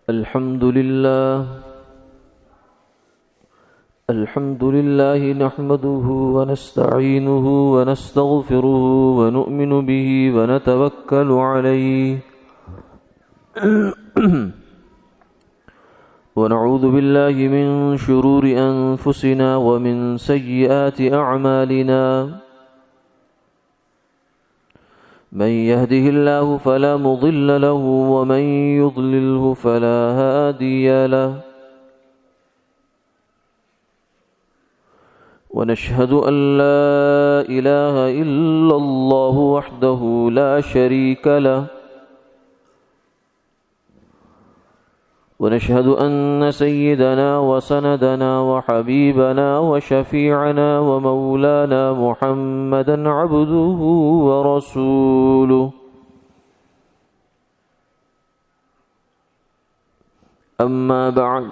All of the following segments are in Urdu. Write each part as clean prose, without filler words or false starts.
الحمد لله نحمده ونستعينه ونستغفره ونؤمن به ونتوكل عليه ونعوذ بالله من شرور أنفسنا ومن سيئات أعمالنا من يهده الله فلا مضل له ومن يضلله فلا هادي له ونشهد أن لا إله إلا الله وحده لا شريك له ونشهد أن سيدنا وسندنا وحبيبنا وشفيعنا ومولانا محمدا عبده ورسوله أما بعد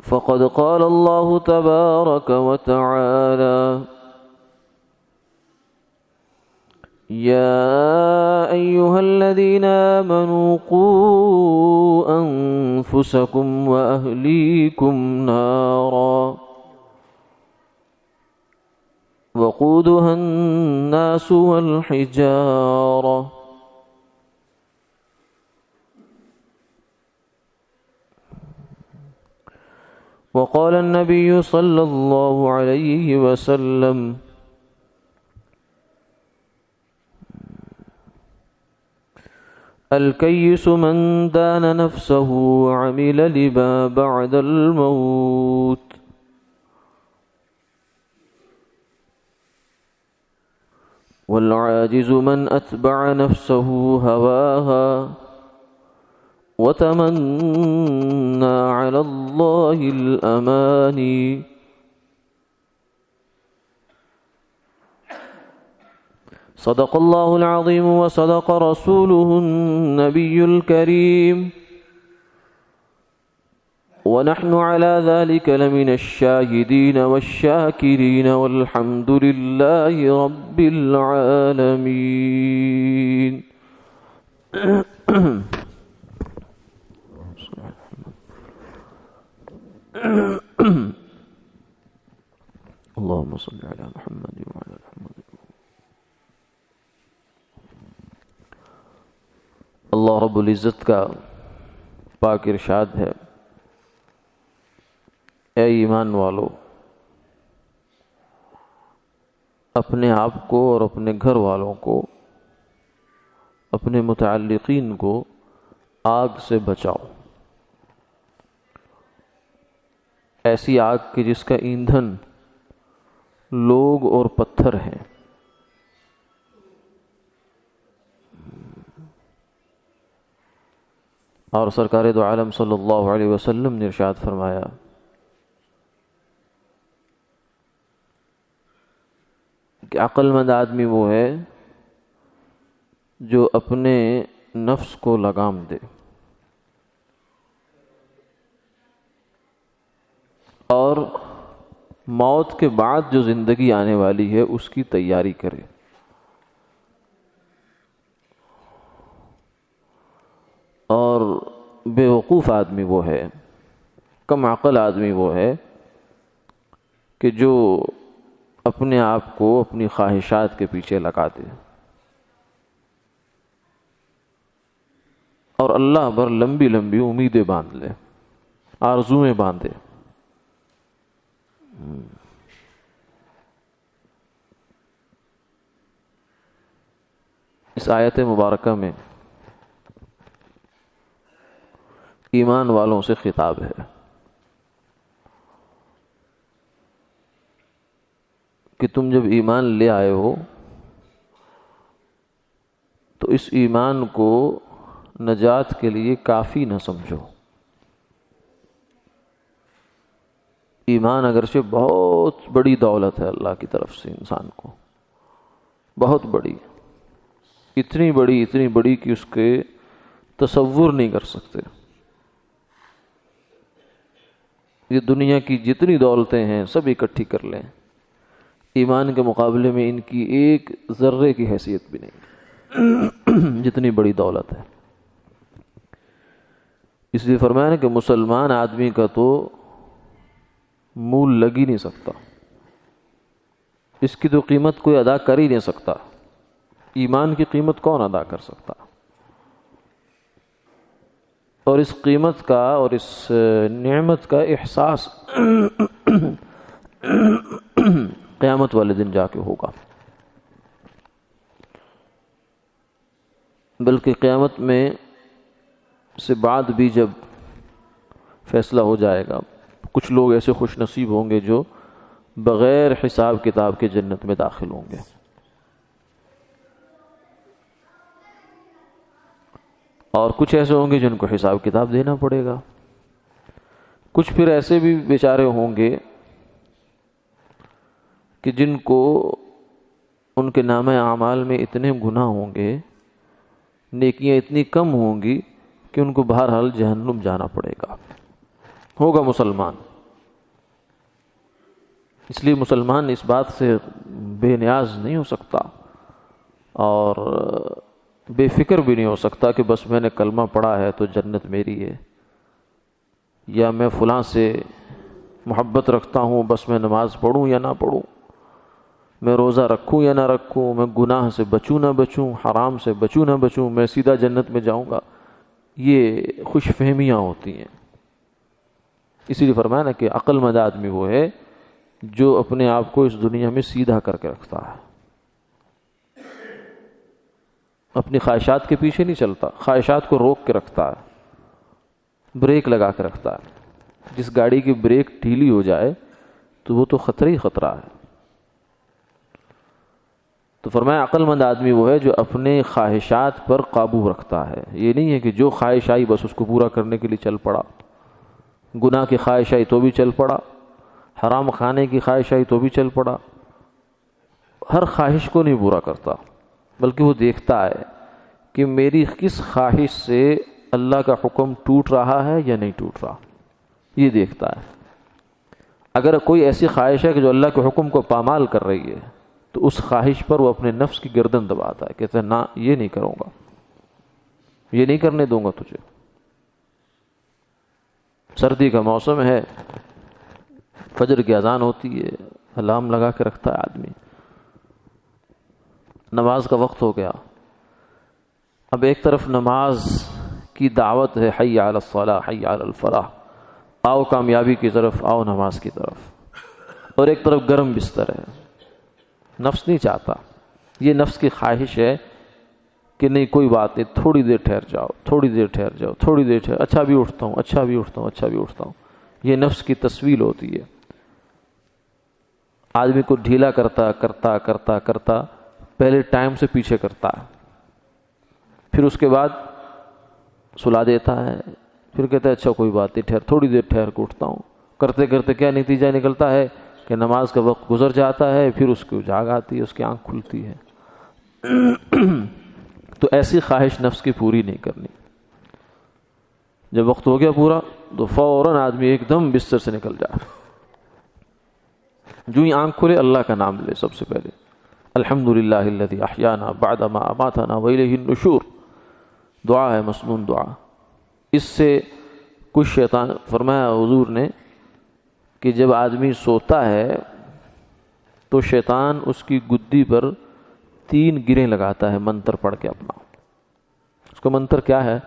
فقد قال الله تبارك وتعالى يا أيها الذين آمنوا قوا أنفسكم وأهليكم نارا وقودها الناس والحجارة وقال النبي صلى الله عليه وسلم الكيس من دان نفسه وعمل لما بعد الموت والعاجز من أتبع نفسه هواها وتمنى على الله الأماني صدق الله العظيم وصدق رسوله النبي الكريم ونحن على ذلك لمن الشاهدين والشاكرين والحمد لله رب العالمين. اللهم صل على محمد وعلى آل محمد. اللہ رب العزت کا پاک ارشاد ہے، اے ایمان والو، اپنے آپ کو اور اپنے گھر والوں کو، اپنے متعلقین کو آگ سے بچاؤ، ایسی آگ کی جس کا ایندھن لوگ اور پتھر ہیں۔ اور سرکار دو عالم صلی اللہ علیہ وسلم نے ارشاد فرمایا کہ عقل مند آدمی وہ ہے جو اپنے نفس کو لگام دے اور موت کے بعد جو زندگی آنے والی ہے اس کی تیاری کرے۔ اور بے وقوف آدمی وہ ہے، کم عقل آدمی وہ ہے کہ جو اپنے آپ کو اپنی خواہشات کے پیچھے لگا دے اور اللہ پر لمبی لمبی امیدیں باندھ لے، آرزویں باندھے۔ اس آیت مبارکہ میں ایمان والوں سے خطاب ہے کہ تم جب ایمان لے آئے ہو تو اس ایمان کو نجات کے لیے کافی نہ سمجھو۔ ایمان اگرچہ بہت بڑی دولت ہے اللہ کی طرف سے انسان کو، بہت بڑی، اتنی بڑی کہ اس کے تصور نہیں کر سکتے۔ یہ دنیا کی جتنی دولتیں ہیں سب اکٹھی کر لیں، ایمان کے مقابلے میں ان کی ایک ذرے کی حیثیت بھی نہیں، جتنی بڑی دولت ہے۔ اس لیے فرمایا نا کہ مسلمان آدمی کا تو مول لگ ہی نہیں سکتا، اس کی تو قیمت کوئی ادا کر ہی نہیں سکتا۔ ایمان کی قیمت کون ادا کر سکتا؟ اور اس قیمت کا اور اس نعمت کا احساس قیامت والے دن جا کے ہوگا۔ بلکہ قیامت میں سے بعد بھی جب فیصلہ ہو جائے گا، کچھ لوگ ایسے خوش نصیب ہوں گے جو بغیر حساب کتاب کے جنت میں داخل ہوں گے، اور کچھ ایسے ہوں گے جن کو حساب کتاب دینا پڑے گا۔ کچھ پھر ایسے بھی بیچارے ہوں گے کہ جن کو ان کے نامہ اعمال میں اتنے گناہ ہوں گے، نیکیاں اتنی کم ہوں گی کہ ان کو بہرحال جہنم جانا پڑے گا۔ ہوگا مسلمان۔ اس لیے مسلمان اس بات سے بے نیاز نہیں ہو سکتا اور بے فکر بھی نہیں ہو سکتا کہ بس میں نے کلمہ پڑھا ہے تو جنت میری ہے، یا میں فلاں سے محبت رکھتا ہوں بس میں نماز پڑھوں یا نہ پڑھوں، میں روزہ رکھوں یا نہ رکھوں، میں گناہ سے بچوں نہ بچوں، حرام سے بچوں نہ بچوں، میں سیدھا جنت میں جاؤں گا۔ یہ خوش فہمیاں ہوتی ہیں۔ اسی لیے فرمایا نا کہ عقل مند آدمی وہ ہے جو اپنے آپ کو اس دنیا میں سیدھا کر کے رکھتا ہے، اپنی خواہشات کے پیچھے نہیں چلتا، خواہشات کو روک کے رکھتا ہے، بریک لگا کے رکھتا ہے۔ جس گاڑی کی بریک ڈھیلی ہو جائے تو وہ تو خطرہ ہی خطرہ ہے۔ تو فرمایا عقل مند آدمی وہ ہے جو اپنے خواہشات پر قابو رکھتا ہے۔ یہ نہیں ہے کہ جو خواہش آئی بس اس کو پورا کرنے کے لیے چل پڑا، گناہ کی خواہش آئی تو بھی چل پڑا، حرام کھانے کی خواہش آئی تو بھی چل پڑا۔ ہر خواہش کو نہیں پورا کرتا، بلکہ وہ دیکھتا ہے کہ میری کس خواہش سے اللہ کا حکم ٹوٹ رہا ہے یا نہیں ٹوٹ رہا، یہ دیکھتا ہے۔ اگر کوئی ایسی خواہش ہے کہ جو اللہ کے حکم کو پامال کر رہی ہے تو اس خواہش پر وہ اپنے نفس کی گردن دباتا ہے، کہتا ہے نہ یہ نہیں کروں گا، یہ نہیں کرنے دوں گا تجھے۔ سردی کا موسم ہے، فجر کی اذان ہوتی ہے، الارم لگا کے رکھتا ہے آدمی، نماز کا وقت ہو گیا۔ اب ایک طرف نماز کی دعوت ہے، حی علی الصلاح حی علی الفلاح، آؤ کامیابی کی طرف، آؤ نماز کی طرف، اور ایک طرف گرم بستر ہے، نفس نہیں چاہتا، یہ نفس کی خواہش ہے کہ نہیں کوئی بات نہیں، تھوڑی دیر ٹھہر جاؤ، تھوڑی دیر ٹھہر جاؤ، تھوڑی دیر ٹھہر، اچھا بھی اٹھتا ہوں، اچھا بھی اٹھتا ہوں، اچھا بھی اٹھتا ہوں۔ یہ نفس کی تسویل ہوتی ہے، آدمی کو ڈھیلا کرتا کرتا کرتا کرتا پہلے ٹائم سے پیچھے کرتا ہے، پھر اس کے بعد سلا دیتا ہے، پھر کہتا ہے اچھا کوئی بات نہیں، ٹھہر، تھوڑی دیر ٹھہر کے اٹھتا ہوں۔ کرتے کرتے کیا نتیجہ نکلتا ہے کہ نماز کا وقت گزر جاتا ہے، پھر اس کو جاگ آتی ہے، اس کی آنکھ کھلتی ہے۔ تو ایسی خواہش نفس کی پوری نہیں کرنی۔ جب وقت ہو گیا پورا تو فوراً آدمی ایک دم بستر سے نکل جائے، جو ہی آنکھ کھلے اللہ کا نام لے سب سے پہلے، الحمدللہ الذی احیانا بعد ما اماتنا والیہ النشور، دعا ہے، مسنون دعا۔ اس سے کچھ شیطان، فرمایا حضور نے کہ جب آدمی سوتا ہے تو شیطان اس کی گدی پر 3 گریں لگاتا ہے منتر پڑھ کے اپنا۔ اس کا منتر کیا ہے؟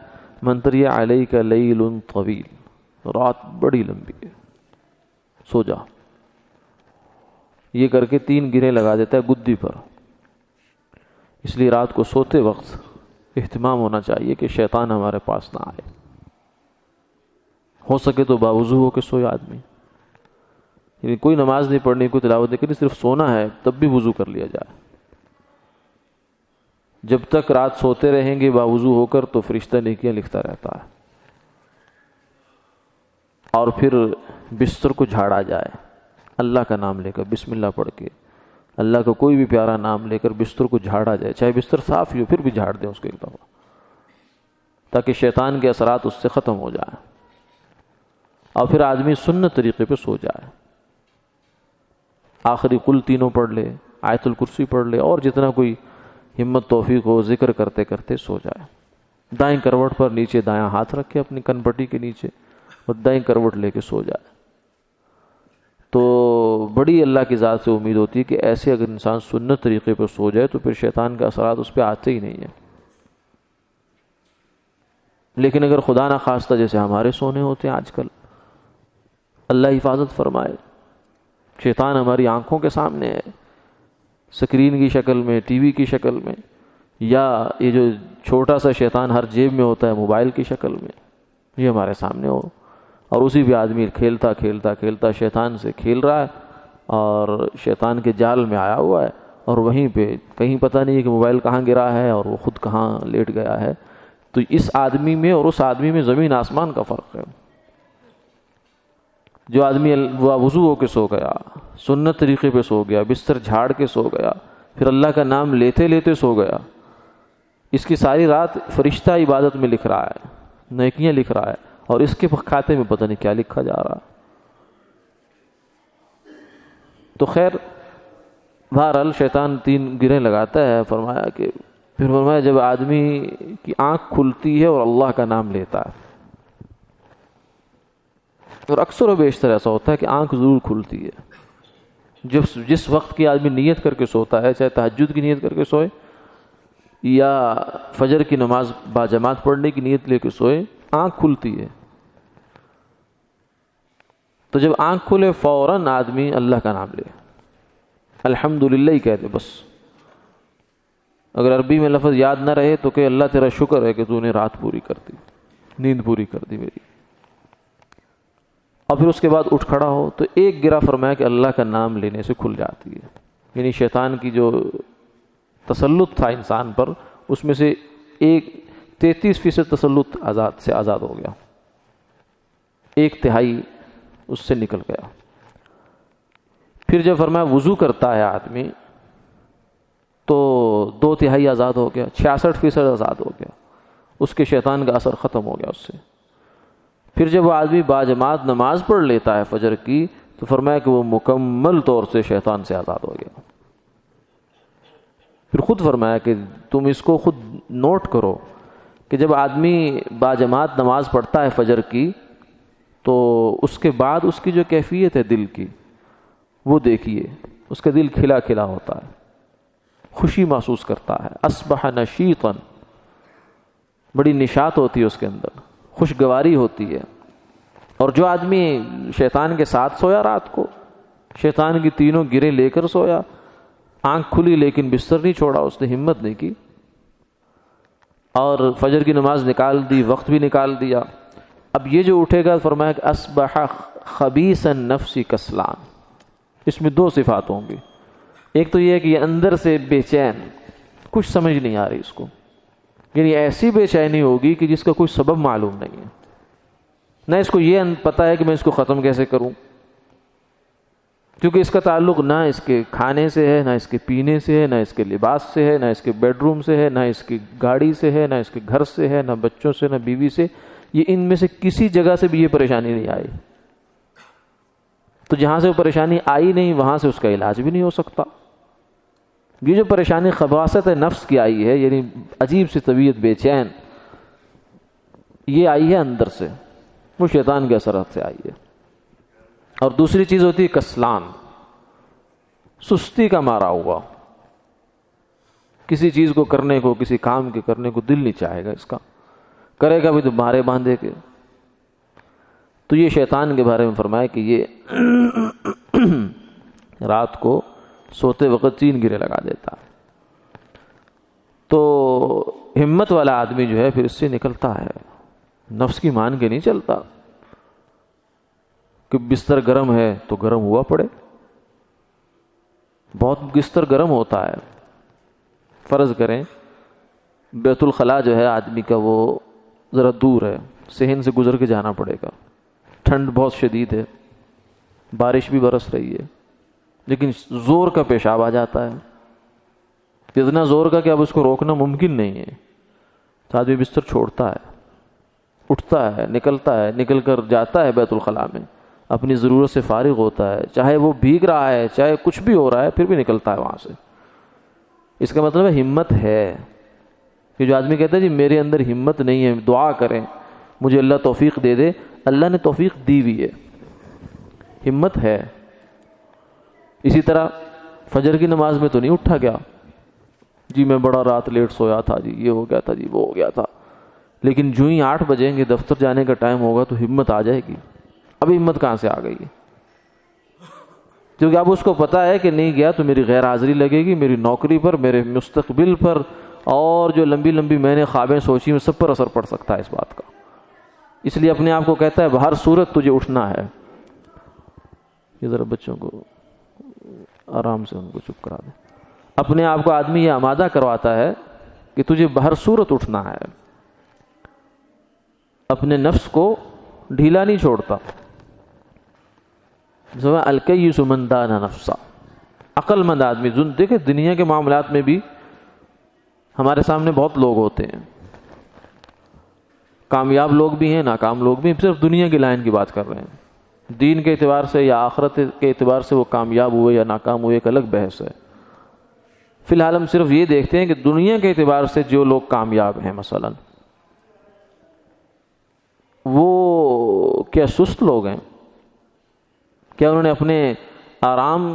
منتر یہ علیک لیل طویل، رات بڑی لمبی ہے، سو جا۔ یہ کر کے 3 گریں لگا دیتا ہے گدی پر۔ اس لیے رات کو سوتے وقت اہتمام ہونا چاہیے کہ شیطان ہمارے پاس نہ آئے، ہو سکے تو باوضو ہو کے سوئے آدمی، یعنی کوئی نماز نہیں پڑھنی، کوئی تلاوت نہیں کرنی، صرف سونا ہے، تب بھی وضو کر لیا جائے۔ جب تک رات سوتے رہیں گے باوضو ہو کر تو فرشتہ نیکیاں لکھتا رہتا ہے۔ اور پھر بستر کو جھاڑا جائے، اللہ کا نام لے کر، بسم اللہ پڑھ کے، اللہ کا کوئی بھی پیارا نام لے کر بستر کو جھاڑا جائے، چاہے بستر صاف ہی ہو پھر بھی جھاڑ دیں اس کو ایک دفعہ، تاکہ شیطان کے اثرات اس سے ختم ہو جائیں، اور پھر آدمی سنت طریقے پہ سو جائے، آخری قل تینوں پڑھ لے، آیت الکرسی پڑھ لے، اور جتنا کوئی ہمت توفیق ہو ذکر کرتے کرتے سو جائے۔ دائیں کروٹ پر نیچے دایاں ہاتھ رکھے اپنی کن پٹی کے نیچے اور دائیں کروٹ لے کے سو جائے. تو بڑی اللہ کی ذات سے امید ہوتی ہے کہ ایسے اگر انسان سنت طریقے پر سو جائے تو پھر شیطان کے اثرات اس پہ آتے ہی نہیں ہیں. لیکن اگر خدا نہ خواستہ جیسے ہمارے سونے ہوتے ہیں آج کل، اللہ حفاظت فرمائے، شیطان ہماری آنکھوں کے سامنے ہے، سکرین کی شکل میں، ٹی وی کی شکل میں، یا یہ جو چھوٹا سا شیطان ہر جیب میں ہوتا ہے موبائل کی شکل میں، یہ ہمارے سامنے ہو، اور اسی بھی آدمی کھیلتا کھیلتا کھیلتا شیطان سے کھیل رہا ہے اور شیطان کے جال میں آیا ہوا ہے، اور وہیں پہ کہیں پتہ نہیں ہے کہ موبائل کہاں گرا ہے اور وہ خود کہاں لیٹ گیا ہے. تو اس آدمی میں اور اس آدمی میں زمین آسمان کا فرق ہے. جو آدمی وضو ہو کے سو گیا، سنت طریقے پہ سو گیا، بستر جھاڑ کے سو گیا، پھر اللہ کا نام لیتے لیتے سو گیا، اس کی ساری رات فرشتہ عبادت میں لکھ رہا ہے، نیکیاں لکھ رہا ہے، اور اس کے کھاتے میں پتہ نہیں کیا لکھا جا رہا. تو خیر بہرحال شیطان 3 گریں لگاتا ہے. فرمایا کہ پھر فرمایا جب آدمی کی آنکھ کھلتی ہے اور اللہ کا نام لیتا ہے، اور اکثر و بیشتر ایسا ہوتا ہے کہ آنکھ ضرور کھلتی ہے جس وقت کی آدمی نیت کر کے سوتا ہے، چاہے تہجد کی نیت کر کے سوئے یا فجر کی نماز باجماعت پڑھنے کی نیت لے کے سوئے، آنکھ کھلتی ہے. تو جب آنکھ کھلے فوراً آدمی اللہ کا نام لے، الحمدللہ ہی کہتے بس. اگر عربی میں لفظ یاد نہ رہے تو کہ اللہ تیرا شکر ہے کہ تو نے رات پوری کر دی، نیند پوری کر دی میری. اور پھر اس کے بعد اٹھ کھڑا ہو تو ایک گرہ فرمایا کہ اللہ کا نام لینے سے کھل جاتی ہے. یعنی شیطان کی جو تسلط تھا انسان پر، اس میں سے 33% تسلط آزاد ہو گیا، 1/3 اس سے نکل گیا. پھر جب فرمایا وضو کرتا ہے آدمی تو 2/3 آزاد ہو گیا، 66% آزاد ہو گیا، اس کے شیطان کا اثر ختم ہو گیا اس سے. پھر جب وہ آدمی باجماعت نماز پڑھ لیتا ہے فجر کی تو فرمایا کہ وہ مکمل طور سے شیطان سے آزاد ہو گیا. پھر خود فرمایا کہ تم اس کو خود نوٹ کرو کہ جب آدمی باجماعت نماز پڑھتا ہے فجر کی تو اس کے بعد اس کی جو کیفیت ہے دل کی وہ دیکھیے، اس کا دل کھلا کھلا ہوتا ہے، خوشی محسوس کرتا ہے، اصبح نشیطا، بڑی نشاط ہوتی ہے اس کے اندر، خوشگواری ہوتی ہے. اور جو آدمی شیطان کے ساتھ سویا رات کو، شیطان کی 3 گریں لے کر سویا، آنکھ کھلی لیکن بستر نہیں چھوڑا، اس نے ہمت نہیں کی اور فجر کی نماز نکال دی، وقت بھی نکال دیا. اب یہ جو اٹھے گا فرمایا کہ اصبح خبیث النفس کسلان. اس میں 2 صفات ہوں گی. ایک تو یہ ہے کہ یہ اندر سے بے چین، کچھ سمجھ نہیں آ رہی اس کو، یعنی ایسی بے چینی ہوگی کہ جس کا کوئی سبب معلوم نہیں ہے، نہ اس کو یہ پتہ ہے کہ میں اس کو ختم کیسے کروں، کیونکہ اس کا تعلق نہ اس کے کھانے سے ہے، نہ اس کے پینے سے ہے، نہ اس کے لباس سے ہے، نہ اس کے بیڈ روم سے ہے، نہ اس کی گاڑی سے ہے، نہ اس کے گھر سے ہے، نہ بچوں سے، نہ بیوی سے. یہ ان میں سے کسی جگہ سے بھی یہ پریشانی نہیں آئی. تو جہاں سے وہ پریشانی آئی نہیں وہاں سے اس کا علاج بھی نہیں ہو سکتا. یہ جو پریشانی خباثت نفس کی آئی ہے، یعنی عجیب سی طبیعت بے چین، یہ آئی ہے اندر سے، وہ شیطان کے اثرات سے آئی ہے. اور دوسری چیز ہوتی ہے کسلان، سستی کا مارا ہوا، کسی چیز کو کرنے کو، کسی کام کے کرنے کو دل نہیں چاہے گا اس کا، کرے گا بھی تو مارے باندھے کے. تو یہ شیطان کے بارے میں فرمایا کہ یہ رات کو سوتے وقت 3 گرے لگا دیتا ہے. تو ہمت والا آدمی جو ہے پھر اس سے نکلتا ہے، نفس کی مان کے نہیں چلتا کہ بستر گرم ہے تو گرم ہوا پڑے. بہت بستر گرم ہوتا ہے. فرض کریں بیت الخلاء جو ہے آدمی کا وہ ذرا دور ہے، صحن سے گزر کے جانا پڑے گا، ٹھنڈ بہت شدید ہے، بارش بھی برس رہی ہے، لیکن زور کا پیشاب آ جاتا ہے، اتنا زور کا کہ اب اس کو روکنا ممکن نہیں ہے. تو آدمی بستر چھوڑتا ہے، اٹھتا ہے، نکلتا ہے، نکل کر جاتا ہے بیت الخلاء میں، اپنی ضرورت سے فارغ ہوتا ہے، چاہے وہ بھیگ رہا ہے، چاہے کچھ بھی ہو رہا ہے، پھر بھی نکلتا ہے وہاں سے. اس کا مطلب ہے ہمت ہے. کہ جو آدمی کہتا ہے جی میرے اندر ہمت نہیں ہے، دعا کریں مجھے اللہ توفیق دے دے، اللہ نے توفیق دی ہوئی ہے، ہمت ہے۔ اسی طرح فجر کی نماز میں تو نہیں اٹھا گیا جی میں بڑا رات لیٹ سویا تھا جی یہ ہو گیا تھا جی وہ ہو گیا تھا، لیکن جو ہی 8 بجیں گے دفتر جانے کا ٹائم ہوگا تو ہمت آ جائے گی۔ اب ہمت کہاں سے آ گئی ہے؟ کیونکہ اب اس کو پتا ہے کہ نہیں گیا تو میری غیر حاضری لگے گی، میری نوکری پر، میرے مستقبل پر، اور جو لمبی لمبی میں نے خوابیں سوچی میں سب پر اثر پڑ سکتا ہے اس بات کا۔ اس لیے اپنے آپ کو کہتا ہے بہر صورت تجھے اٹھنا ہے۔ یہ ذرا بچوں کو آرام سے ان کو چپ کرا دیں۔ اپنے آپ کو آدمی یہ آمادہ کرواتا ہے کہ تجھے بہر صورت اٹھنا ہے، اپنے نفس کو ڈھیلا نہیں چھوڑتا۔ الکیس من دان نفسا، عقل مند آدمی۔ دیکھیں دنیا کے معاملات میں بھی ہمارے سامنے بہت لوگ ہوتے ہیں، کامیاب لوگ بھی ہیں ناکام لوگ بھی ہیں، صرف دنیا کی لائن کی بات کر رہے ہیں۔ دین کے اعتبار سے یا آخرت کے اعتبار سے وہ کامیاب ہوئے یا ناکام ہوئے ایک الگ بحث ہے۔ فی الحال ہم صرف یہ دیکھتے ہیں کہ دنیا کے اعتبار سے جو لوگ کامیاب ہیں مثلا وہ کیا سست لوگ ہیں؟ کیا انہوں نے اپنے آرام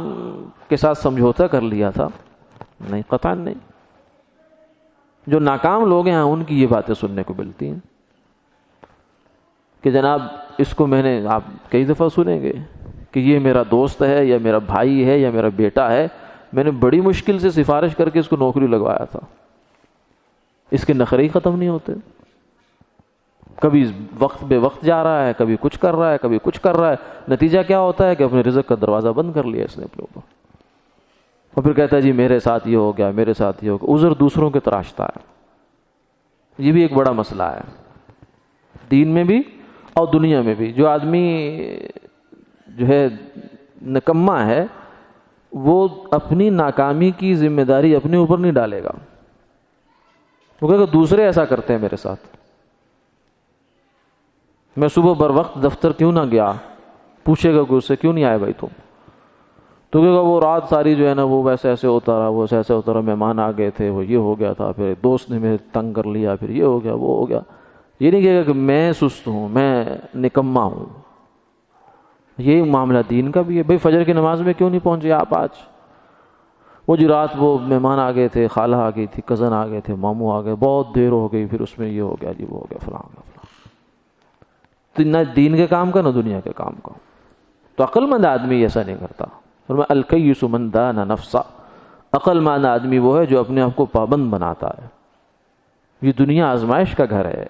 کے ساتھ سمجھوتا کر لیا تھا؟ نہیں، قطعاً نہیں۔ جو ناکام لوگ ہیں ان کی یہ باتیں سننے کو ملتی ہیں کہ جناب اس کو میں نے، آپ کئی دفعہ سنیں گے کہ یہ میرا دوست ہے یا میرا بھائی ہے یا میرا بیٹا ہے، میں نے بڑی مشکل سے سفارش کر کے اس کو نوکری لگوایا تھا، اس کے نخرے ہی ختم نہیں ہوتے، کبھی وقت بے وقت جا رہا ہے، کبھی کچھ کر رہا ہے، کبھی کچھ کر رہا ہے، نتیجہ کیا ہوتا ہے کہ اپنے رزق کا دروازہ بند کر لیا اس نے اپنے اوپر، اور پھر کہتا ہے جی میرے ساتھ یہ ہو گیا، میرے ساتھ یہ ہو گیا، عذر دوسروں کے تراشتا ہے۔ یہ بھی ایک بڑا مسئلہ ہے دین میں بھی اور دنیا میں بھی۔ جو آدمی جو ہے نکما ہے وہ اپنی ناکامی کی ذمہ داری اپنے اوپر نہیں ڈالے گا، وہ کہے گا دوسرے ایسا کرتے ہیں میرے ساتھ، میں صبح بر وقت دفتر کیوں نہ گیا، پوچھے گا کہ اس سے کیوں نہیں آئے بھائی تم، تو کہے گا وہ رات ساری جو ہے نا وہ ویسے ایسے ہوتا رہا، وہ ایسے ہوتا رہا، مہمان آ گئے تھے، وہ یہ ہو گیا تھا، پھر دوست نے مجھے تنگ کر لیا، پھر یہ ہو گیا وہ ہو گیا۔ یہ نہیں کہے گا کہ میں سست ہوں، میں نکما ہوں۔ یہ معاملہ دین کا بھی ہے۔ بھائی فجر کی نماز میں کیوں نہیں پہنچے آپ آج؟ وہ جو رات وہ مہمان آ گئے تھے، خالہ آ گئی تھی، کزن آ گئے تھے، ماموں آ گئے، بہت دیر ہو گئی، پھر اس میں یہ ہو گیا جی وہ ہو گیا فلاں ہو گیا فلاں۔ تو نہ دین کے کام کا نہ دنیا کے کام کا۔ تو عقل مند آدمی ایسا نہیں کرتا۔ فرمایا الکیس من دان نفسا، عقل مند آدمی وہ ہے جو اپنے آپ کو پابند بناتا ہے۔ یہ دنیا آزمائش کا گھر ہے،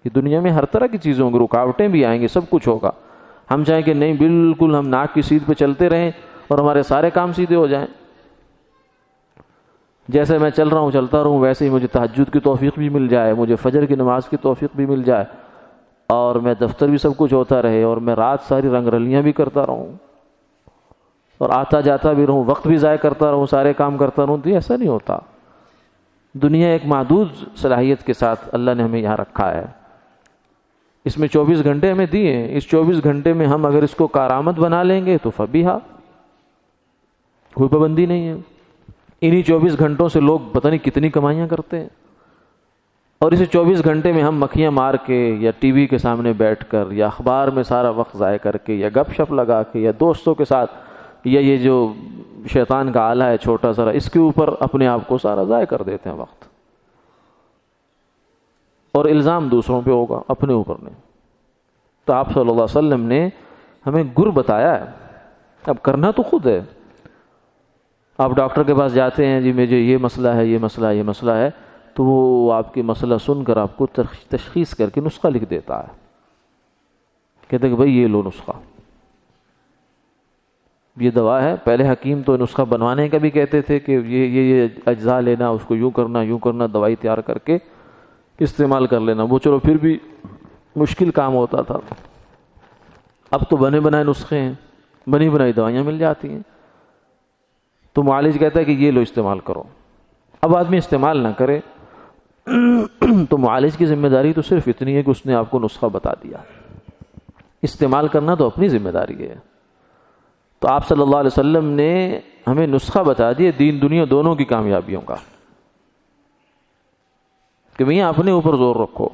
یہ دنیا میں ہر طرح کی چیزوں کی رکاوٹیں بھی آئیں گی، سب کچھ ہوگا۔ ہم چاہیں کہ نہیں بالکل ہم ناک کی سیدھ پہ چلتے رہیں اور ہمارے سارے کام سیدھے ہو جائیں، جیسے میں چل رہا ہوں چلتا رہوں، ویسے ہی مجھے تہجد کی توفیق بھی مل جائے، مجھے فجر کی نماز کی توفیق بھی مل جائے، اور میں دفتر بھی سب کچھ ہوتا رہے، اور میں رات ساری رنگ رلیاں بھی کرتا رہوں، اور آتا جاتا بھی رہوں، وقت بھی ضائع کرتا رہوں، سارے کام کرتا رہوں، تو ایسا نہیں ہوتا۔ دنیا ایک محدود صلاحیت کے ساتھ اللہ نے ہمیں یہاں رکھا ہے، اس میں 24 گھنٹے ہمیں دیے ہیں، اس 24 گھنٹے میں ہم اگر اس کو کارآمد بنا لیں گے تو فبیہا، کوئی پابندی نہیں ہے۔ انہی 24 گھنٹوں سے لوگ پتہ نہیں کتنی کمائیاں کرتے ہیں، اور اسے 24 گھنٹے میں ہم مکھیاں مار کے یا ٹی وی کے سامنے بیٹھ کر یا اخبار میں سارا وقت ضائع کر کے یا گپ شپ لگا کے یا دوستوں کے ساتھ یا یہ جو شیطان کا آلہ ہے چھوٹا سا، اس کے اوپر اپنے آپ کو سارا ضائع کر دیتے ہیں وقت، اور الزام دوسروں پہ ہوگا، اپنے اوپر نہیں۔ تو آپ صلی اللہ علیہ وسلم نے ہمیں گر بتایا ہے، اب کرنا تو خود ہے۔ آپ ڈاکٹر کے پاس جاتے ہیں، جی مجھے یہ مسئلہ ہے، یہ مسئلہ ہے، یہ مسئلہ ہے، تو وہ آپ کی مسئلہ سن کر آپ کو تشخیص کر کے نسخہ لکھ دیتا ہے، کہتے ہیں کہ بھائی یہ لو نسخہ، یہ دوا ہے۔ پہلے حکیم تو نسخہ بنوانے کا بھی کہتے تھے کہ یہ اجزاء لینا، اس کو یوں کرنا، دوائی تیار کر کے استعمال کر لینا، وہ چلو پھر بھی مشکل کام ہوتا تھا۔ اب تو بنے بنائے نسخے ہیں، بنی بنائی دوائیاں مل جاتی ہیں، تو معالج کہتا ہے کہ یہ لو استعمال کرو۔ اب آدمی استعمال نہ کرے تو معالج کی ذمہ داری تو صرف اتنی ہے کہ اس نے آپ کو نسخہ بتا دیا، استعمال کرنا تو اپنی ذمہ داری ہے۔ تو آپ صلی اللہ علیہ وسلم نے ہمیں نسخہ بتا دیا دین دنیا دونوں کی کامیابیوں کا، کہ میاں اپنے اوپر زور رکھو.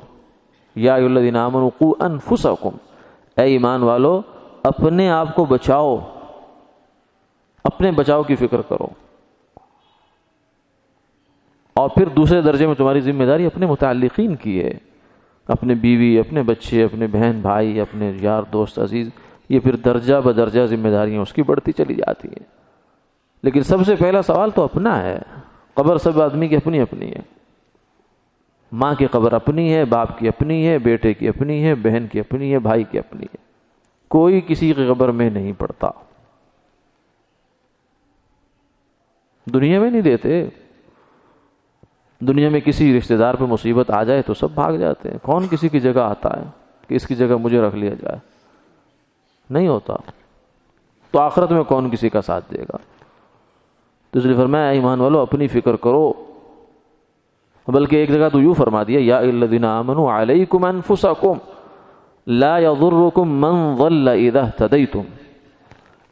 یا ایھا الذین آمنوا قوا انفسکم، اے ایمان والو اپنے آپ کو بچاؤ، اپنے بچاؤ کی فکر کرو. اور پھر دوسرے درجے میں تمہاری ذمہ داری اپنے متعلقین کی ہے، اپنے بیوی، اپنے بچے، اپنے بہن بھائی، اپنے یار دوست عزیز. یہ پھر درجہ بدرجہ ذمہ داریاں اس کی بڑھتی چلی جاتی ہیں. لیکن سب سے پہلا سوال تو اپنا ہے. قبر سب آدمی کی اپنی اپنی ہے. ماں کی قبر اپنی ہے، باپ کی اپنی ہے، بیٹے کی اپنی ہے، بہن کی اپنی ہے، بھائی کی اپنی ہے. کوئی کسی کی قبر میں نہیں پڑتا. دنیا میں نہیں دیتے. دنیا میں کسی رشتہ دار پہ مصیبت آ جائے تو سب بھاگ جاتے ہیں. کون کسی کی جگہ آتا ہے کہ اس کی جگہ مجھے رکھ لیا جائے؟ نہیں ہوتا. تو آخرت میں کون کسی کا ساتھ دے گا؟ تو اس لیے فرمایا ایمان والو اپنی فکر کرو. بلکہ ایک جگہ تو یوں فرما دیا یا ایھا الذین آمنوا علیکم انفسکم لا یضرکم من ضل اذا اہتدیتم.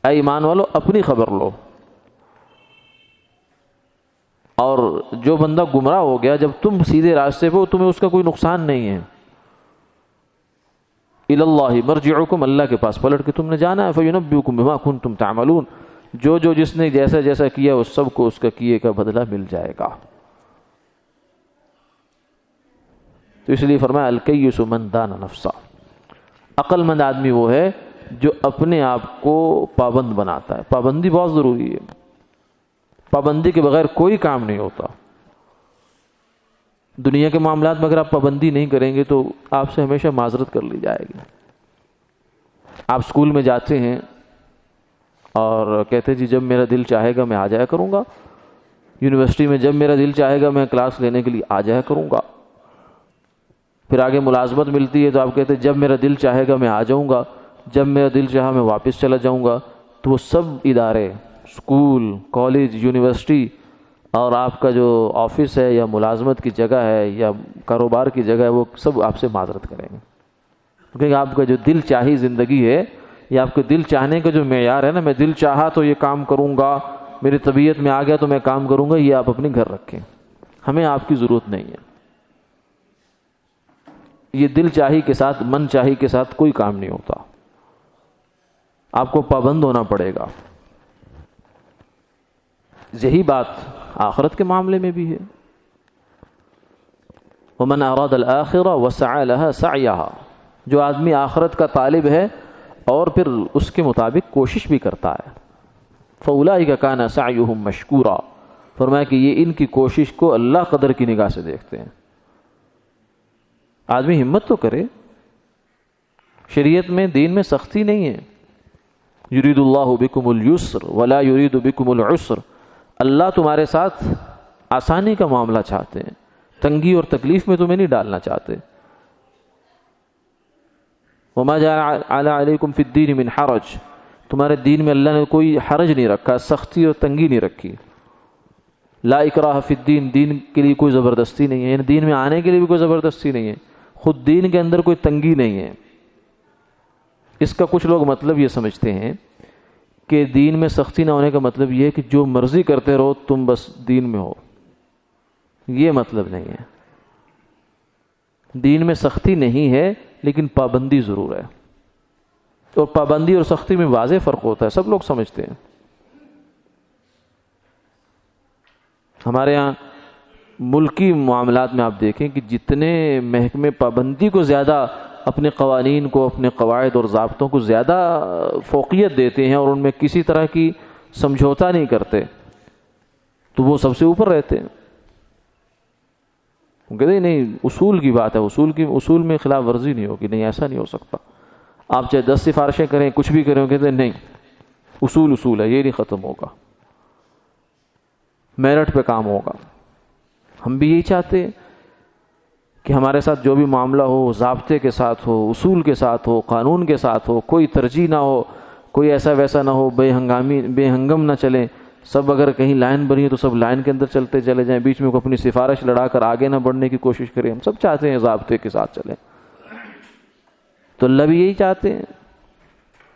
اے ایمان والو اپنی خبر لو. اور جو بندہ گمراہ ہو گیا، جب تم سیدھے راستے پہ ہو تمہیں اس کا کوئی نقصان نہیں ہے. الی اللہ مرجعکم، اللہ کے پاس پلٹ کے تم نے جانا ہے. فینبئکم بما کنتم تعملون، جو جس نے جیسا جیسا کیا اس سب کو اس کا کیے کا بدلہ مل جائے گا. تو اس لیے فرمایا الکیس من دان نفسہ، عقل مند آدمی وہ ہے جو اپنے آپ کو پابند بناتا ہے. پابندی بہت ضروری ہے. پابندی کے بغیر کوئی کام نہیں ہوتا. دنیا کے معاملات میں اگر آپ پابندی نہیں کریں گے تو آپ سے ہمیشہ معذرت کر لی جائے گی. آپ اسکول میں جاتے ہیں اور کہتے ہیں جی جب میرا دل چاہے گا میں آ جایا کروں گا. یونیورسٹی میں جب میرا دل چاہے گا میں کلاس لینے کے لیے آ جایا کروں گا. پھر آگے ملازمت ملتی ہے تو آپ کہتے ہیں جب میرا دل چاہے گا میں آ جاؤں گا، جب میرا دل چاہا میں واپس چلا جاؤں گا. تو وہ سب ادارے، اسکول، کالج، یونیورسٹی اور آپ کا جو آفس ہے یا ملازمت کی جگہ ہے یا کاروبار کی جگہ ہے وہ سب آپ سے معذرت کریں گے. کیونکہ آپ کا جو دل چاہی زندگی ہے یا آپ کے دل چاہنے کا جو معیار ہے نا، میں دل چاہا تو یہ کام کروں گا، میری طبیعت میں آ گیا تو میں کام کروں گا، یہ آپ اپنے گھر رکھیں. ہمیں آپ کی ضرورت نہیں ہے. یہ دل چاہی کے ساتھ، من چاہی کے ساتھ کوئی کام نہیں ہوتا. آپ کو پابند ہونا پڑے گا. یہی بات آخرت کے معاملے میں بھی ہے. وَمَنْ أَرَادَ الْآخِرَةَ وَسَعَى لَهَا سَعْيَهَا، جو آدمی آخرت کا طالب ہے اور پھر اس کے مطابق کوشش بھی کرتا ہے، فَأُولَٰئِكَ كَانَ سَعْيُهُمْ مَشْكُورًا، فرمایا کہ یہ ان کی کوشش کو اللہ قدر کی نگاہ سے دیکھتے ہیں. آدمی ہمت تو کرے. شریعت میں، دین میں سختی نہیں ہے. یرید اللہ بکم اليسر ولا یرید بکم العسر، اللہ تمہارے ساتھ آسانی کا معاملہ چاہتے ہیں، تنگی اور تکلیف میں تمہیں نہیں ڈالنا چاہتے. وما جعل علیکم فی الدین من حرج، تمہارے دین میں اللہ نے کوئی حرج نہیں رکھا، سختی اور تنگی نہیں رکھی. لا اکراہ فی الدین، دین کے لیے کوئی زبردستی نہیں ہے، یعنی دین میں آنے کے لیے بھی کوئی زبردستی نہیں ہے. خود دین کے اندر کوئی تنگی نہیں ہے. اس کا کچھ لوگ مطلب یہ سمجھتے ہیں کہ دین میں سختی نہ ہونے کا مطلب یہ ہے کہ جو مرضی کرتے رہو تم بس دین میں ہو. یہ مطلب نہیں ہے. دین میں سختی نہیں ہے لیکن پابندی ضرور ہے. اور پابندی اور سختی میں واضح فرق ہوتا ہے، سب لوگ سمجھتے ہیں. ہمارے ہاں ملکی معاملات میں آپ دیکھیں کہ جتنے محکمے پابندی کو زیادہ، اپنے قوانین کو، اپنے قواعد اور ضابطوں کو زیادہ فوقیت دیتے ہیں اور ان میں کسی طرح کی سمجھوتا نہیں کرتے، تو وہ سب سے اوپر رہتے ہیں. وہ کہتے ہیں نہیں اصول کی بات ہے، اصول میں خلاف ورزی نہیں ہوگی. نہیں، ایسا نہیں ہو سکتا. آپ چاہے 10 سفارشیں کریں، کچھ بھی کریں، کہتے ہیں نہیں اصول ہے، یہ نہیں ختم ہوگا، میرٹ پہ کام ہوگا. ہم بھی یہی چاہتے ہیں کہ ہمارے ساتھ جو بھی معاملہ ہو ضابطے کے ساتھ ہو، اصول کے ساتھ ہو، قانون کے ساتھ ہو، کوئی ترجیح نہ ہو، کوئی ایسا ویسا نہ ہو، بے ہنگم نہ چلیں. سب اگر کہیں لائن بنی ہے تو سب لائن کے اندر چلتے چلے جائیں، بیچ میں کوئی اپنی سفارش لڑا کر آگے نہ بڑھنے کی کوشش کریں. ہم سب چاہتے ہیں ضابطے کے ساتھ چلیں. تو اللہ بھی یہی چاہتے ہیں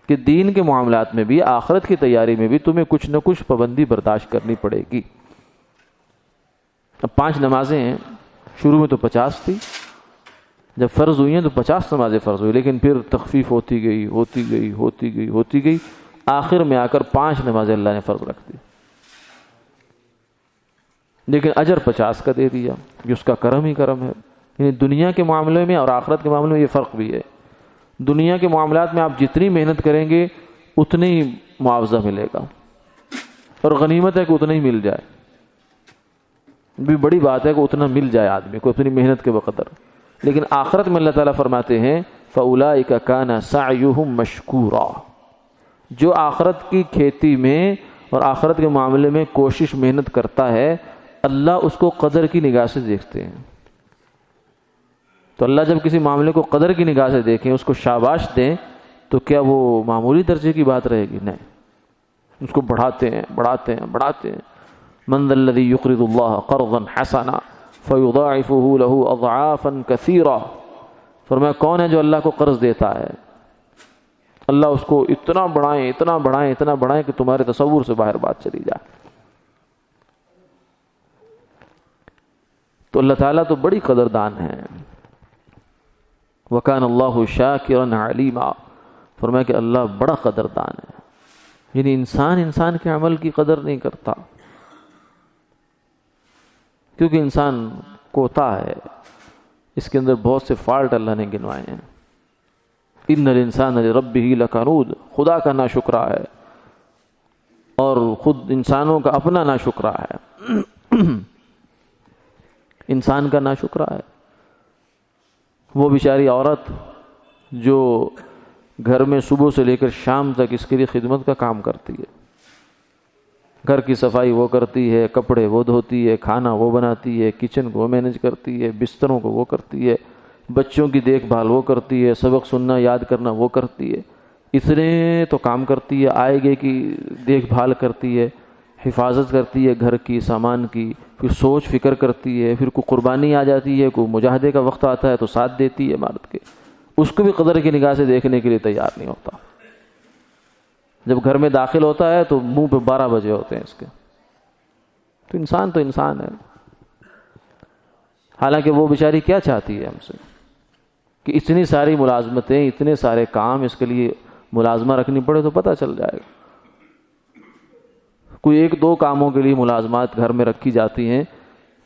کہ دین کے معاملات میں بھی، آخرت کی تیاری میں بھی تمہیں کچھ نہ کچھ پابندی برداشت کرنی پڑے گی. اب 5 نمازیں ہیں، شروع میں تو 50 تھی، جب فرض ہوئی ہیں تو 50 نمازیں فرض ہوئی، لیکن پھر تخفیف ہوتی گئی، آخر میں آ کر 5 نمازیں اللہ نے فرض رکھ دی، لیکن اجر 50 کا دے دیا، یہ اس کا کرم ہی کرم ہے۔ یعنی دنیا کے معاملے میں اور آخرت کے معاملے میں یہ فرق بھی ہے۔ دنیا کے معاملات میں آپ جتنی محنت کریں گے اتنی معاوضہ ملے گا، اور غنیمت ہے کہ اتنا ہی مل جائے، بھی بڑی بات ہے کہ اتنا مل جائے آدمی کو اپنی محنت کے بقدر۔ لیکن آخرت میں اللہ تعالیٰ فرماتے ہیں فَأُولَٰئِكَ كَانَ سَعْيُهُمْ مَشْكُورًا، جو آخرت کی کھیتی میں اور آخرت کے معاملے میں کوشش محنت کرتا ہے، اللہ اس کو قدر کی نگاہ سے دیکھتے ہیں۔ تو اللہ جب کسی معاملے کو قدر کی نگاہ سے دیکھیں، اس کو شاباش دیں، تو کیا وہ معمولی درجے کی بات رہے گی؟ نہیں، اس کو بڑھاتے ہیں۔ مَنْ ذَا الَّذِي يُقْرِضُ اللَّهَ قَرْضًا حَسَنًا فَيُضَاعِفُهُ لَهُ أَضْعَافًا كَثِيرًا، فرمایا کون ہے جو اللہ کو قرض دیتا ہے، اللہ اس کو اتنا بڑھائیں کہ تمہارے تصور سے باہر بات چلی جائے۔ تو اللہ تعالیٰ تو بڑی قدردان ہے۔ وَكَانَ اللَّهُ شَاكِرًا عَلِيمًا، فرمایا کہ اللہ بڑا قدردان ہے۔ یعنی انسان کے عمل کی قدر نہیں کرتا، کیونکہ انسان کوتا ہے، اس کے اندر بہت سے فالٹ اللہ نے گنوائے ہیں۔ اِنَّ الْإِنسَانَ لِرَبِّهِ لَكَنُودٌ، خدا کا ناشکرا ہے اور خود انسانوں کا اپنا ناشکرا ہے۔ انسان کا ناشکرا ہے وہ بیچاری عورت جو گھر میں صبح سے لے کر شام تک اس کے لیے خدمت کا کام کرتی ہے، گھر کی صفائی وہ کرتی ہے، کپڑے وہ دھوتی ہے، کھانا وہ بناتی ہے، کچن کو وہ مینیج کرتی ہے، بستروں کو وہ کرتی ہے، بچوں کی دیکھ بھال وہ کرتی ہے، سبق سننا یاد کرنا وہ کرتی ہے، اتنے تو کام کرتی ہے، آئے گئے کی دیکھ بھال کرتی ہے، حفاظت کرتی ہے گھر کی سامان کی، پھر سوچ فکر کرتی ہے، پھر کوئی قربانی آ جاتی ہے، کوئی مجاہدے کا وقت آتا ہے تو ساتھ دیتی ہے مرد کے، اس کو بھی قدر کی نگاہ سے دیکھنے کے لیے تیار نہیں ہوتا۔ جب گھر میں داخل ہوتا ہے تو منہ پہ 12 بجے ہوتے ہیں اس کے۔ تو انسان ہے۔ حالانکہ وہ بیچاری کیا چاہتی ہے ہم سے کہ اتنی ساری ملازمتیں، اتنے سارے کام، اس کے لیے ملازمہ رکھنی پڑے تو پتہ چل جائے گا۔ کوئی 1-2 کاموں کے لیے ملازمات گھر میں رکھی جاتی ہیں،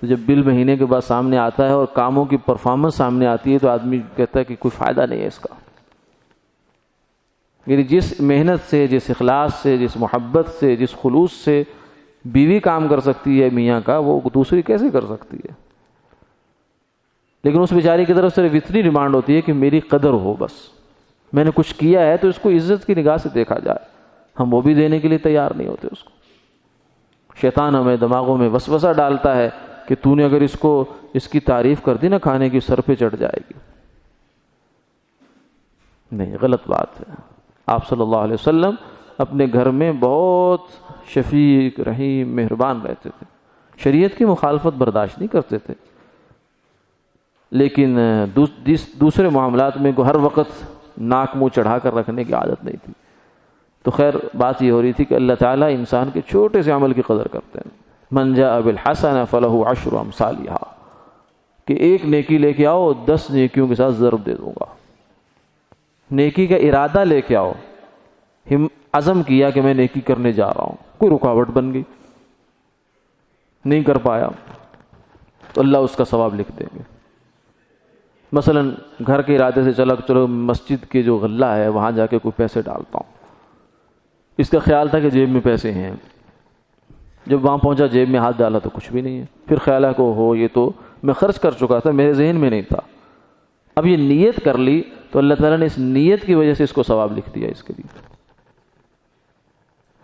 تو جب بل مہینے کے بعد سامنے آتا ہے اور کاموں کی پرفارمنس سامنے آتی ہے تو آدمی کہتا ہے کہ کوئی فائدہ نہیں ہے اس کا۔ یعنی جس محنت سے، جس اخلاص سے، جس محبت سے، جس خلوص سے بیوی کام کر سکتی ہے میاں کا، وہ دوسری کیسے کر سکتی ہے؟ لیکن اس بیچاری کی طرف صرف اتنی ڈیمانڈ ہوتی ہے کہ میری قدر ہو، بس میں نے کچھ کیا ہے تو اس کو عزت کی نگاہ سے دیکھا جائے۔ ہم وہ بھی دینے کے لیے تیار نہیں ہوتے اس کو۔ شیطان ہمیں دماغوں میں وسوسہ ڈالتا ہے کہ تو نے اگر اس کی تعریف کر دی نا کھانے کی، سر پہ چڑھ جائے گی۔ نہیں، غلط بات ہے۔ آپ صلی اللہ علیہ وسلم اپنے گھر میں بہت شفیق، رحیم، مہربان رہتے تھے، شریعت کی مخالفت برداشت نہیں کرتے تھے، لیکن دوسرے معاملات میں کو ہر وقت ناک منہ چڑھا کر رکھنے کی عادت نہیں تھی۔ تو خیر بات یہ ہو رہی تھی کہ اللہ تعالیٰ انسان کے چھوٹے سے عمل کی قدر کرتے ہیں۔ من جاء بالحسنہ فلہ عشر امثالہا، کہ ایک نیکی لے کے آؤ 10 نیکیوں کے ساتھ ضرب دے دوں گا۔ نیکی کا ارادہ لے کے آؤ، عزم کیا کہ میں نیکی کرنے جا رہا ہوں، کوئی رکاوٹ بن گئی، نہیں کر پایا تو اللہ اس کا ثواب لکھ دیں گے۔ مثلا گھر کے ارادے سے چلو مسجد کے جو غلہ ہے وہاں جا کے کوئی پیسے ڈالتا ہوں، اس کا خیال تھا کہ جیب میں پیسے ہیں، جب وہاں پہنچا جیب میں ہاتھ ڈالا تو کچھ بھی نہیں ہے، پھر خیال ہے کہ ہو یہ تو میں خرچ کر چکا تھا، میرے ذہن میں نہیں تھا۔ اب یہ نیت کر لی تو اللہ تعالیٰ نے اس نیت کی وجہ سے اس کو ثواب لکھ دیا اس کے لیے۔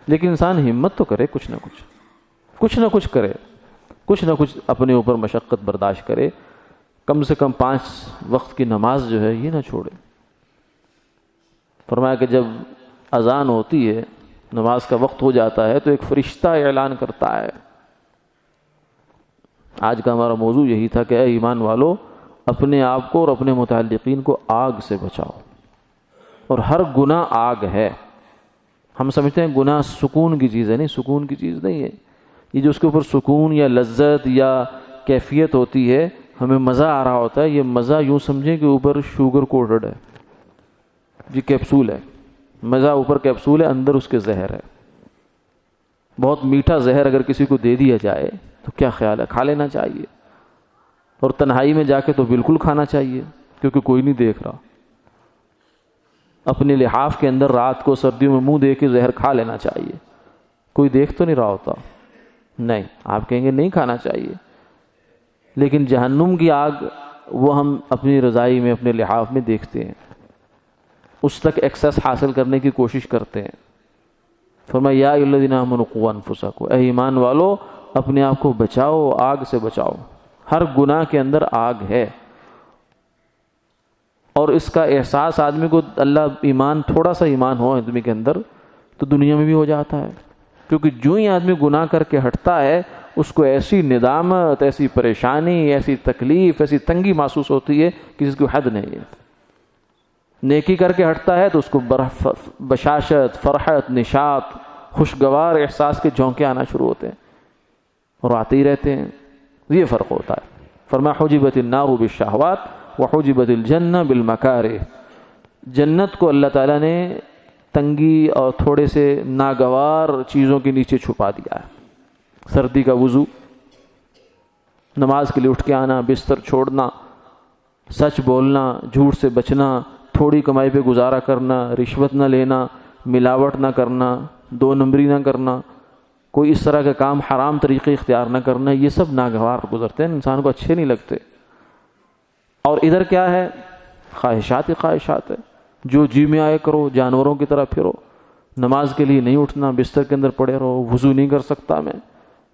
لیکن انسان ہمت تو کرے، کچھ نہ کچھ کرے، کچھ نہ کچھ اپنے اوپر مشقت برداشت کرے، کم سے کم 5 وقت کی نماز جو ہے یہ نہ چھوڑے۔ فرمایا کہ جب اذان ہوتی ہے، نماز کا وقت ہو جاتا ہے تو ایک فرشتہ اعلان کرتا ہے۔ آج کا ہمارا موضوع یہی تھا کہ اے ایمان والو، اپنے آپ کو اور اپنے متعلقین کو آگ سے بچاؤ، اور ہر گناہ آگ ہے۔ ہم سمجھتے ہیں گناہ سکون کی چیز ہے، نہیں، سکون کی چیز نہیں ہے۔ یہ جو اس کے اوپر سکون یا لذت یا کیفیت ہوتی ہے، ہمیں مزہ آ رہا ہوتا ہے، یہ مزہ یوں سمجھیں کہ اوپر شوگر کوٹڈ ہے، یہ کیپسول ہے، مزہ اوپر کیپسول ہے، اندر اس کے زہر ہے۔ بہت میٹھا زہر اگر کسی کو دے دیا جائے تو کیا خیال ہے، کھا لینا چاہیے، اور تنہائی میں جا کے تو بالکل کھانا چاہیے کیونکہ کوئی نہیں دیکھ رہا۔ اپنے لحاف کے اندر رات کو سردیوں میں منہ دے کے زہر کھا لینا چاہیے، کوئی دیکھ تو نہیں رہا ہوتا، نہیں، آپ کہیں گے نہیں کھانا چاہیے، لیکن جہنم کی آگ وہ ہم اپنی رضائی میں اپنے لحاف میں دیکھتے ہیں، اس تک ایکسس حاصل کرنے کی کوشش کرتے ہیں۔ فرمایا یا ایھا الذین آمنوا قوا انفسکم، اے ایمان والو اپنے آپ کو بچاؤ، آگ سے بچاؤ۔ ہر گناہ کے اندر آگ ہے، اور اس کا احساس آدمی کو، اللہ ایمان، تھوڑا سا ایمان ہو آدمی کے اندر تو دنیا میں بھی ہو جاتا ہے، کیونکہ جو ہی آدمی گناہ کر کے ہٹتا ہے اس کو ایسی ندامت، ایسی پریشانی، ایسی تکلیف، ایسی تنگی محسوس ہوتی ہے کہ جس کی حد نہیں ہے۔ نیکی کر کے ہٹتا ہے تو اس کو بشاشت، فرحت، نشاط، خوشگوار احساس کے جھونکے آنا شروع ہوتے ہیں اور آتے ہی رہتے ہیں۔ یہ فرق ہوتا ہے۔ فرمایا حجبت النار بالشہوات وحجبت الجنہ بالمکارہ، جنت کو اللہ تعالیٰ نے تنگی اور تھوڑے سے ناگوار چیزوں کے نیچے چھپا دیا ہے۔ سردی کا وضو، نماز کے لیے اٹھ کے آنا، بستر چھوڑنا، سچ بولنا، جھوٹ سے بچنا، تھوڑی کمائی پہ گزارا کرنا، رشوت نہ لینا، ملاوٹ نہ کرنا، دو نمبری نہ کرنا، کوئی اس طرح کا کام، حرام طریقے اختیار نہ کرنا، یہ سب ناگوار گزرتے ہیں، انسان کو اچھے نہیں لگتے۔ اور ادھر کیا ہے؟ خواہشات ہی خواہشات ہے، جو جی میں آئے کرو، جانوروں کی طرح پھرو، نماز کے لیے نہیں اٹھنا، بستر کے اندر پڑے رہو، وضو نہیں کر سکتا میں،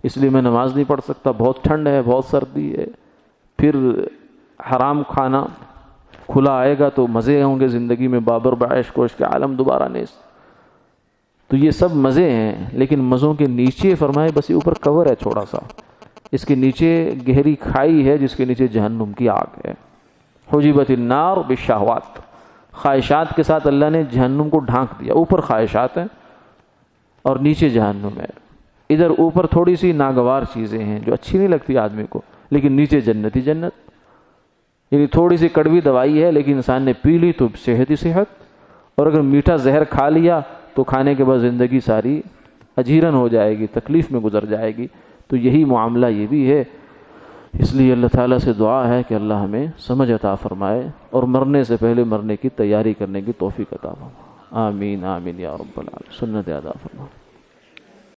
اس لیے میں نماز نہیں پڑھ سکتا، بہت ٹھنڈ ہے، بہت سردی ہے، پھر حرام کھانا، کھلا آئے گا تو مزے ہوں گے زندگی میں، بابر بعیش کوش کے عالم دوبارہ نیز۔ تو یہ سب مزے ہیں، لیکن مزوں کے نیچے فرمائے بس یہ اوپر کور ہے چھوڑا سا، اس کے نیچے گہری کھائی ہے جس کے نیچے جہنم کی آگ ہے۔ حجبت النار بالشہوات، خواہشات کے ساتھ اللہ نے جہنم کو ڈھانک دیا، اوپر خواہشات ہیں اور نیچے جہنم ہے۔ ادھر اوپر تھوڑی سی ناگوار چیزیں ہیں جو اچھی نہیں لگتی آدمی کو، لیکن نیچے جنت ہی جنت، یعنی تھوڑی سی کڑوی دوائی ہے لیکن انسان نے پی لی تو صحت ہی صحت، اور اگر میٹھا زہر کھا لیا تو کھانے کے بعد زندگی ساری اجیرن ہو جائے گی، تکلیف میں گزر جائے گی۔ تو یہی معاملہ یہ بھی ہے، اس لیے اللہ تعالیٰ سے دعا ہے کہ اللہ ہمیں سمجھ عطا فرمائے اور مرنے سے پہلے مرنے کی تیاری کرنے کی توفیق عطا فرمائے۔ آمین آمین یا رب العالمین، سنت ادا فرمائے۔